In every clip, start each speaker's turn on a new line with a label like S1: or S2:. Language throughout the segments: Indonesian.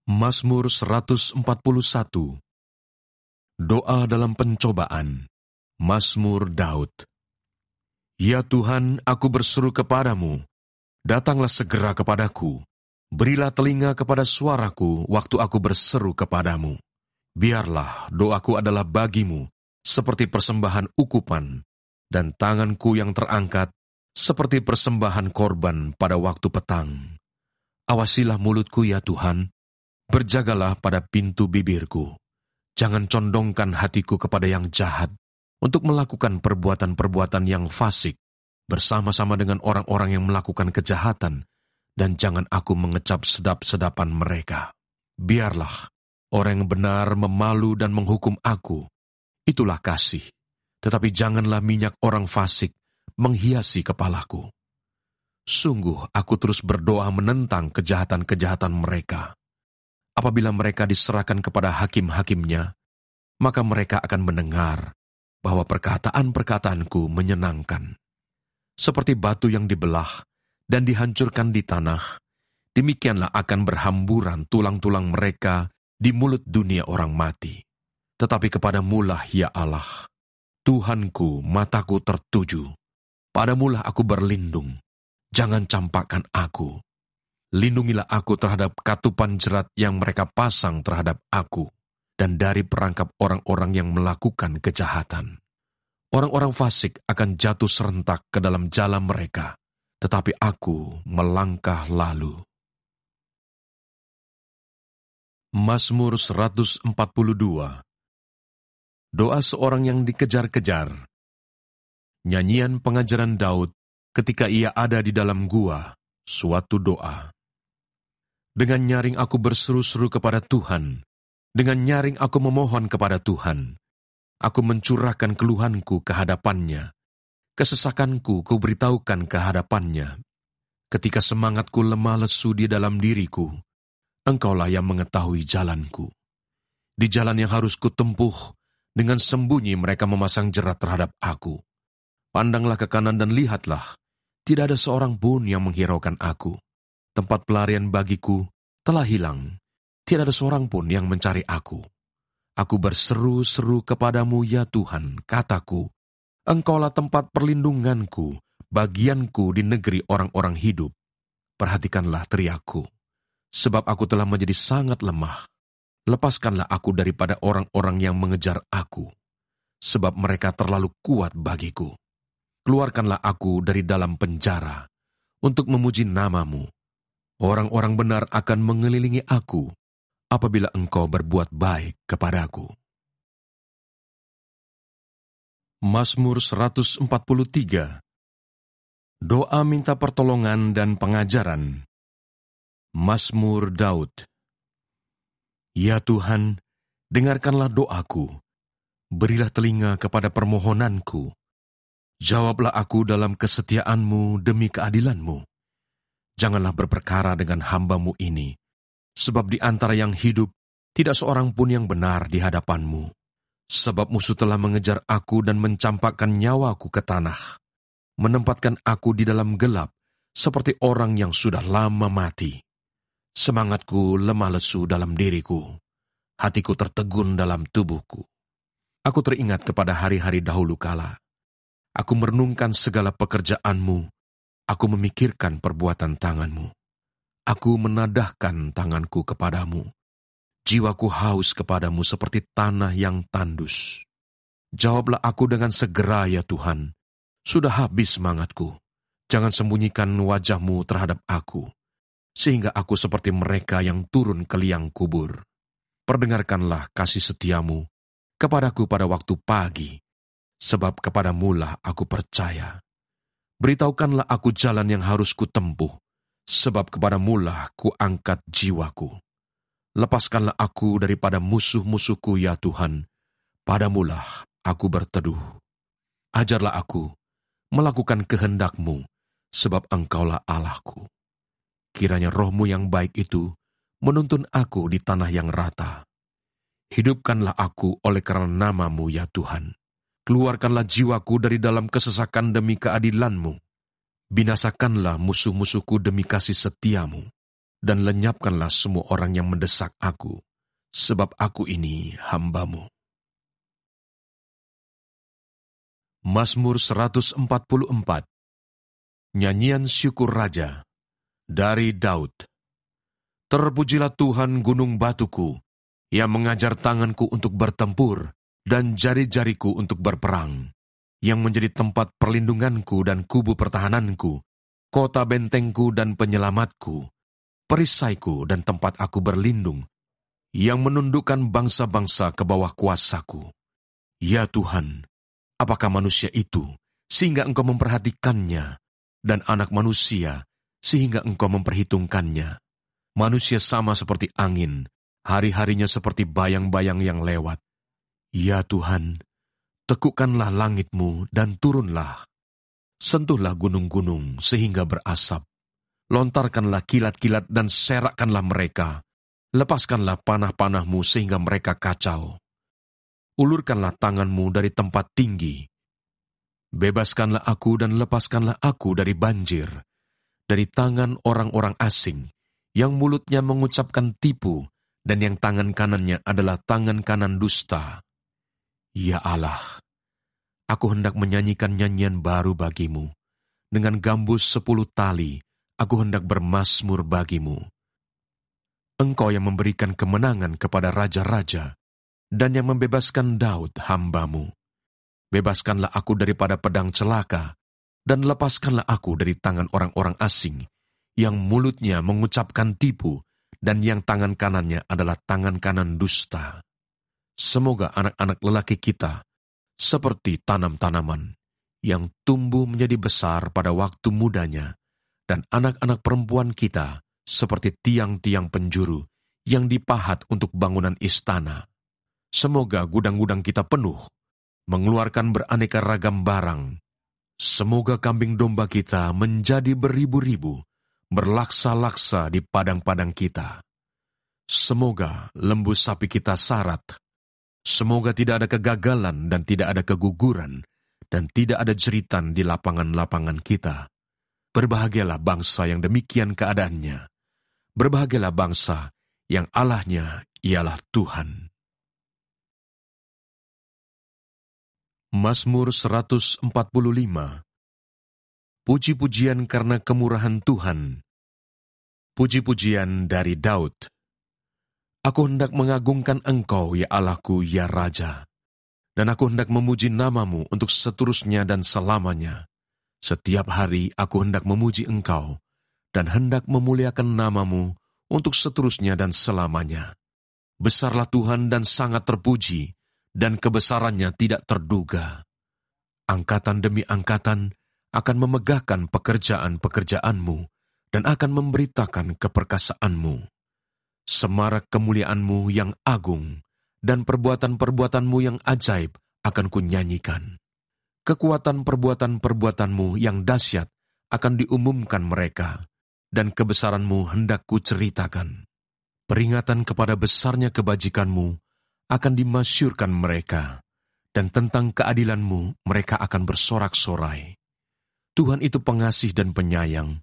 S1: Mazmur 141. Doa dalam pencobaan. Mazmur Daud. Ya Tuhan, aku berseru kepadamu, datanglah segera kepadaku, berilah telinga kepada suaraku waktu aku berseru kepadamu. Biarlah doaku adalah bagimu, seperti persembahan ukupan, dan tanganku yang terangkat, seperti persembahan korban pada waktu petang. Awasilah mulutku ya Tuhan, berjagalah pada pintu bibirku. Jangan condongkan hatiku kepada yang jahat, untuk melakukan perbuatan-perbuatan yang fasik, bersama-sama dengan orang-orang yang melakukan kejahatan, dan jangan aku mengecap sedap-sedapan mereka. Biarlah orang yang benar memalu dan menghukum aku, itulah kasih. Tetapi janganlah minyak orang fasik menghiasi kepalaku. Sungguh aku terus berdoa menentang kejahatan-kejahatan mereka. Apabila mereka diserahkan kepada hakim-hakimnya, maka mereka akan mendengar bahwa perkataan-perkataanku menyenangkan. Seperti batu yang dibelah dan dihancurkan di tanah, demikianlah akan berhamburan tulang-tulang mereka di mulut dunia orang mati. Tetapi kepadamulah ya Allah, Tuhanku, mataku tertuju. Padamulah aku berlindung, jangan campakkan aku. Lindungilah aku terhadap katupan jerat yang mereka pasang terhadap aku, dan dari perangkap orang-orang yang melakukan kejahatan. Orang-orang fasik akan jatuh serentak ke dalam jalan mereka, tetapi aku melangkah lalu. Mazmur 142. Doa seorang yang dikejar-kejar. Nyanyian pengajaran Daud ketika ia ada di dalam gua, suatu doa. Dengan nyaring aku berseru-seru kepada Tuhan, dengan nyaring aku memohon kepada Tuhan. Aku mencurahkan keluhanku ke hadapannya, kesesakanku kuberitahukan ke hadapannya. Ketika semangatku lemah lesu di dalam diriku, Engkaulah yang mengetahui jalanku. Di jalan yang harus kutempuh, dengan sembunyi mereka memasang jerat terhadap aku. Pandanglah ke kanan dan lihatlah, tidak ada seorang pun yang menghiraukan aku. Tempat pelarian bagiku telah hilang, tidak ada seorang pun yang mencari aku. Aku berseru-seru kepadamu ya Tuhan, kataku, Engkaulah tempat perlindunganku, bagianku di negeri orang-orang hidup. Perhatikanlah teriakku, sebab aku telah menjadi sangat lemah. Lepaskanlah aku daripada orang-orang yang mengejar aku, sebab mereka terlalu kuat bagiku. Keluarkanlah aku dari dalam penjara, untuk memuji namamu. Orang-orang benar akan mengelilingi aku, apabila engkau berbuat baik kepadaku. Mazmur 143. Doa minta pertolongan dan pengajaran. Mazmur Daud. Ya Tuhan, dengarkanlah doaku, berilah telinga kepada permohonanku. Jawablah aku dalam kesetiaan-Mu demi keadilan-Mu. Janganlah berperkara dengan hamba-Mu ini, sebab di antara yang hidup, tidak seorang pun yang benar di hadapan-Mu. Sebab musuh telah mengejar aku dan mencampakkan nyawaku ke tanah, menempatkan aku di dalam gelap, seperti orang yang sudah lama mati. Semangatku lemah lesu dalam diriku, hatiku tertegun dalam tubuhku. Aku teringat kepada hari-hari dahulu kala. Aku merenungkan segala pekerjaan-Mu, aku memikirkan perbuatan tangan-Mu. Aku menadahkan tanganku kepadamu. Jiwaku haus kepadamu seperti tanah yang tandus. Jawablah aku dengan segera ya Tuhan. Sudah habis semangatku. Jangan sembunyikan wajah-Mu terhadap aku, sehingga aku seperti mereka yang turun ke liang kubur. Perdengarkanlah kasih setiamu kepadaku pada waktu pagi, sebab kepadamulah aku percaya. Beritahukanlah aku jalan yang harus kutempuh, sebab kepadamulah ku angkat jiwaku. Lepaskanlah aku daripada musuh-musuhku ya Tuhan, padamulah aku berteduh. Ajarlah aku melakukan kehendak-Mu, sebab Engkaulah Allahku. Kiranya roh-Mu yang baik itu menuntun aku di tanah yang rata. Hidupkanlah aku oleh karena nama-Mu ya Tuhan. Keluarkanlah jiwaku dari dalam kesesakan demi keadilan-Mu. Binasakanlah musuh-musuhku demi kasih setia-Mu. dan lenyapkanlah semua orang yang mendesak aku, sebab aku ini hamba-Mu. Mazmur 144. Nyanyian syukur Raja, dari Daud. Terpujilah Tuhan gunung batuku, yang mengajar tanganku untuk bertempur, dan jari-jariku untuk berperang, yang menjadi tempat perlindunganku dan kubu pertahananku, kota bentengku dan penyelamatku, perisaiku dan tempat aku berlindung, yang menundukkan bangsa-bangsa ke bawah kuasaku. Ya Tuhan, apakah manusia itu, sehingga Engkau memperhatikannya, dan anak manusia, sehingga Engkau memperhitungkannya? Manusia sama seperti angin, hari-harinya seperti bayang-bayang yang lewat. Ya Tuhan, tekukkanlah langit-Mu dan turunlah. Sentuhlah gunung-gunung sehingga berasap. Lontarkanlah kilat-kilat dan serakkanlah mereka. Lepaskanlah panah-panah-Mu sehingga mereka kacau. Ulurkanlah tangan-Mu dari tempat tinggi. Bebaskanlah aku dan lepaskanlah aku dari banjir, dari tangan orang-orang asing, yang mulutnya mengucapkan tipu, dan yang tangan kanannya adalah tangan kanan dusta. Ya Allah, aku hendak menyanyikan nyanyian baru bagi-Mu. Dengan gambus 10 tali, aku hendak bermazmur bagi-Mu. Engkau yang memberikan kemenangan kepada raja-raja, dan yang membebaskan Daud hamba-Mu. Bebaskanlah aku daripada pedang celaka, dan lepaskanlah aku dari tangan orang-orang asing, yang mulutnya mengucapkan tipu, dan yang tangan kanannya adalah tangan kanan dusta. Semoga anak-anak lelaki kita seperti tanam-tanaman, yang tumbuh menjadi besar pada waktu mudanya, dan anak-anak perempuan kita seperti tiang-tiang penjuru, yang dipahat untuk bangunan istana. Semoga gudang-gudang kita penuh, mengeluarkan beraneka ragam barang. Semoga kambing domba kita menjadi beribu-ribu, berlaksa-laksa di padang-padang kita. Semoga lembu sapi kita sarat. Semoga tidak ada kegagalan dan tidak ada keguguran, dan tidak ada jeritan di lapangan-lapangan kita. Berbahagialah bangsa yang demikian keadaannya. Berbahagialah bangsa yang Allahnya ialah Tuhan. Mazmur 145. Puji-pujian karena kemurahan Tuhan. Puji-pujian dari Daud. Aku hendak mengagungkan Engkau, ya Allahku, ya Raja. Dan aku hendak memuji nama-Mu untuk seterusnya dan selamanya. Setiap hari aku hendak memuji Engkau, dan hendak memuliakan nama-Mu untuk seterusnya dan selamanya. Besarlah Tuhan dan sangat terpuji, dan kebesarannya tidak terduga. Angkatan demi angkatan akan memegahkan pekerjaan-pekerjaan-Mu, dan akan memberitakan keperkasaanmu. Semarak kemuliaan-Mu yang agung, dan perbuatan-perbuatan-Mu yang ajaib akan kunyanyikan. Kekuatan perbuatan-perbuatan-Mu yang dahsyat akan diumumkan mereka, dan kebesaran-Mu hendak kuceritakan. Peringatan kepada besarnya kebajikan-Mu akan dimasyurkan mereka, dan tentang keadilan-Mu mereka akan bersorak-sorai. Tuhan itu pengasih dan penyayang,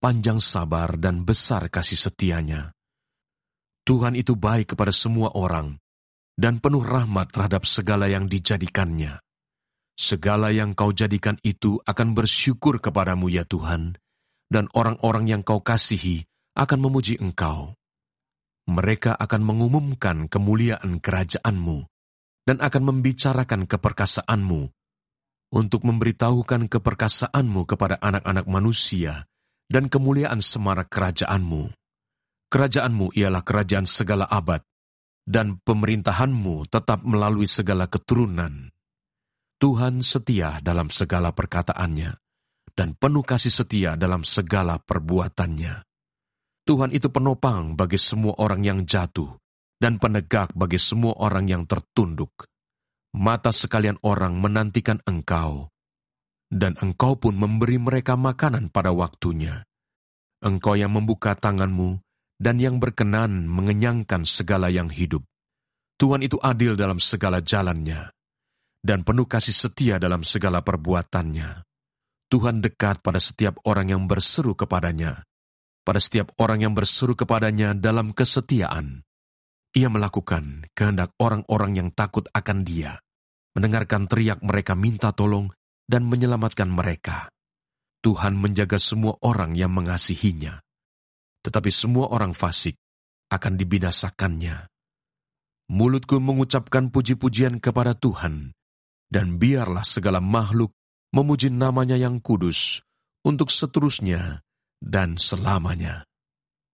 S1: panjang sabar dan besar kasih setianya. Tuhan itu baik kepada semua orang, dan penuh rahmat terhadap segala yang dijadikannya. Segala yang Kau jadikan itu akan bersyukur kepadamu, ya Tuhan, dan orang-orang yang Kau kasihi akan memuji Engkau. Mereka akan mengumumkan kemuliaan kerajaan-Mu, dan akan membicarakan keperkasaan-Mu, untuk memberitahukan keperkasaan-Mu kepada anak-anak manusia, dan kemuliaan semarak kerajaan-Mu. Kerajaan-Mu ialah kerajaan segala abad, dan pemerintahan-Mu tetap melalui segala keturunan. Tuhan setia dalam segala perkataannya, dan penuh kasih setia dalam segala perbuatannya. Tuhan itu penopang bagi semua orang yang jatuh, dan penegak bagi semua orang yang tertunduk. Mata sekalian orang menantikan Engkau, dan Engkau pun memberi mereka makanan pada waktunya. Engkau yang membuka tangan-Mu, dan yang berkenan mengenyangkan segala yang hidup. Tuhan itu adil dalam segala jalannya, dan penuh kasih setia dalam segala perbuatannya. Tuhan dekat pada setiap orang yang berseru kepadanya, pada setiap orang yang berseru kepadanya dalam kesetiaan. Ia melakukan kehendak orang-orang yang takut akan Dia, mendengarkan teriak mereka minta tolong dan menyelamatkan mereka. Tuhan menjaga semua orang yang mengasihinya, tetapi semua orang fasik akan dibinasakannya. Mulutku mengucapkan puji-pujian kepada Tuhan, dan biarlah segala makhluk memuji namanya yang kudus untuk seterusnya dan selamanya.